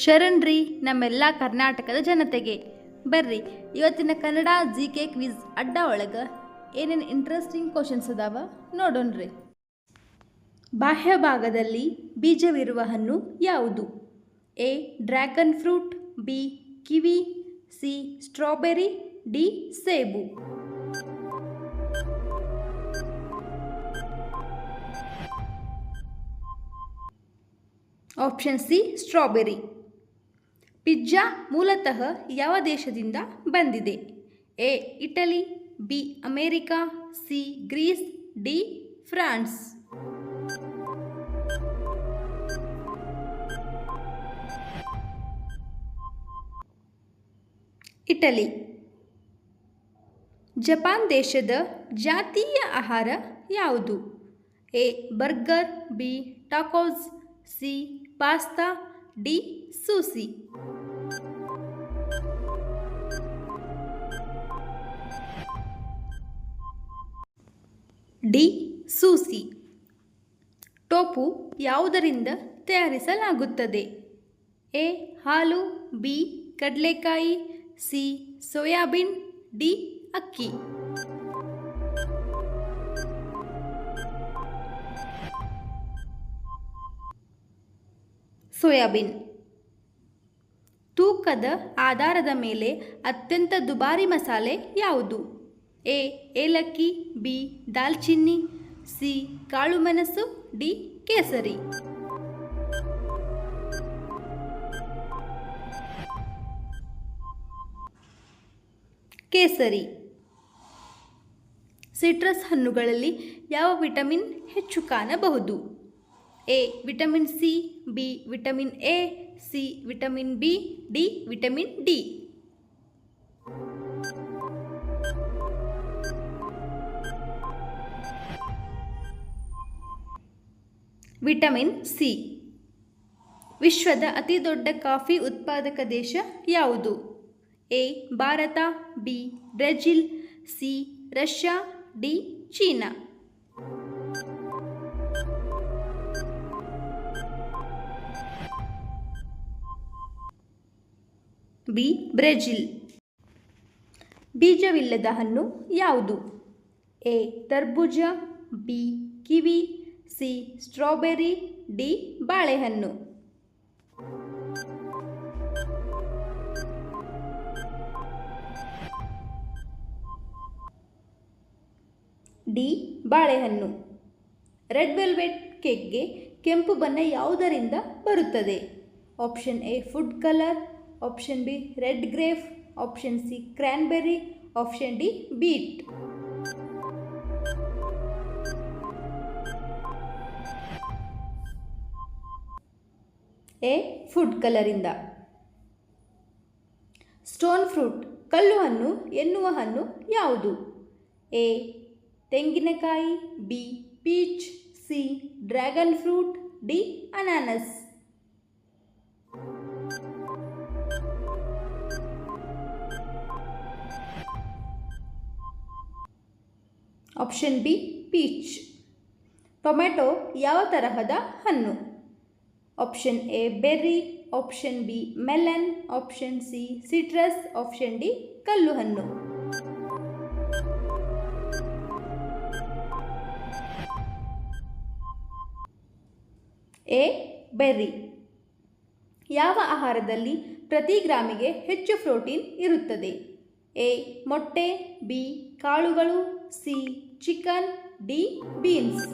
ಶರಣ್ರಿ ನಮ್ಮೆಲ್ಲ ಕರ್ನಾಟಕದ ಜನತೆಗೆ. ಬರ್ರಿ ಇವತ್ತಿನ ಕನ್ನಡ GK ಕ್ವಿಜ್ ಅಡ್ಡ ಒಳಗೆ ಏನೇನು ಇಂಟ್ರೆಸ್ಟಿಂಗ್ ಕ್ವಶನ್ಸ್ ಅದಾವ ನೋಡೋಣ್ರಿ. ಬಾಹ್ಯ ಭಾಗದಲ್ಲಿ ಬೀಜವಿರುವ ಹಣ್ಣು ಯಾವುದು? A dragon fruit, B kiwi, C strawberry, D ಸೇಬು. Option C strawberry. ಪಿಜ್ಜಾ ಮೂಲತಃ ಯಾವ ದೇಶದಿಂದ ಬಂದಿದೆ? A Italy, B America, C Greece, D France. Italy. Japan ದೇಶದ ಜಾತೀಯ ಆಹಾರ ಯಾವುದು? A burger, B tacos, C pasta, D sushi. D sushi. Tofu ಯಾವುದರಿಂದ ತಯಾರಿಸಲಾಗುತ್ತದೆ? ಎ ಹಾಲು, ಬಿ ಕಡಲೆಕಾಯಿ, ಸಿ ಸೋಯಾಬೀನ್, ಡಿ ಅಕ್ಕಿ. ಸೋಯಾಬೀನ್. ತೂಕದ ಆಧಾರದ ಮೇಲೆ ಅತ್ಯಂತ ದುಬಾರಿ ಮಸಾಲೆ ಯಾವುದು? ಎ ಏಲಕ್ಕಿ, ಬಿ ದಾಲ್ಚಿನ್ನಿ, ಸಿ ಕಾಳುಮೆಣಸು, ಡಿ ಕೇಸರಿ. ಕೇಸರಿ. ಸಿಟ್ರಸ್ ಹಣ್ಣುಗಳಲ್ಲಿ ಯಾವ ವಿಟಮಿನ್ ಹೆಚ್ಚು ಕಾಣಬಹುದು? A vitamin C, B vitamin A, C vitamin B, D vitamin D. Vitamin C. ವಿಶ್ವದ ಅತಿದೊಡ್ಡ ಕಾಫಿ ಉತ್ಪಾದಕ ದೇಶ ಯಾವುದು? A Bharat, B Brazil, C Russia, D China. B Brazil. ಬೀಜವಿಲ್ಲದ ಹಣ್ಣು ಯಾವುದು? ಎ ತರ್ಬೂಜ, B kiwi, C strawberry, D ಬಾಳೆಹಣ್ಣು. ಡಿ ಬಾಳೆಹಣ್ಣು. ರೆಡ್ ವೆಲ್ವೆಟ್ ಕೇಕ್ಗೆ ಕೆಂಪು ಬಣ್ಣ ಯಾವುದರಿಂದ ಬರುತ್ತದೆ? Option A food colour, option B red grape, option C cranberry, option D beet. A food ಕಲರಿಂದ. Stone fruit ಕಲ್ಲು ಹಣ್ಣು ಎನ್ನುವ ಹಣ್ಣು ಯಾವುದು? ಎ ತೆಂಗಿನಕಾಯಿ, B peach, C dragon fruit, D ಅನಾನಸ್. Option B peach. ಟೊಮೆಟೊ ಯಾವ ತರಹದ ಹಣ್ಣು? Option A berry, option B melon, option C citrus, option D ಕಲ್ಲು ಹಣ್ಣು. A berry. ಯಾವ ಆಹಾರದಲ್ಲಿ ಪ್ರತಿ ಗ್ರಾಮಿಗೆ ಹೆಚ್ಚು ಪ್ರೋಟೀನ್ ಇರುತ್ತದೆ? ಎ ಮೊಟ್ಟೆ, ಬಿ ಕಾಳುಗಳು, C chicken, D beans.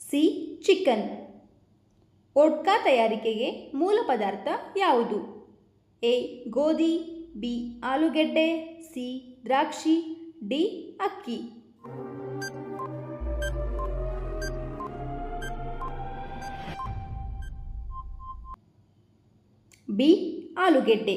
C chicken. Vodka ತಯಾರಿಕೆಗೆ ಮೂಲ ಪದಾರ್ಥ ಯಾವುದು? ಎ ಗೋಧಿ, ಬಿ ಆಲೂಗೆಡ್ಡೆ, ಸಿ ದ್ರಾಕ್ಷಿ, ಡಿ ಅಕ್ಕಿ. ಬಿ ಆಲೂಗೆಡ್ಡೆ.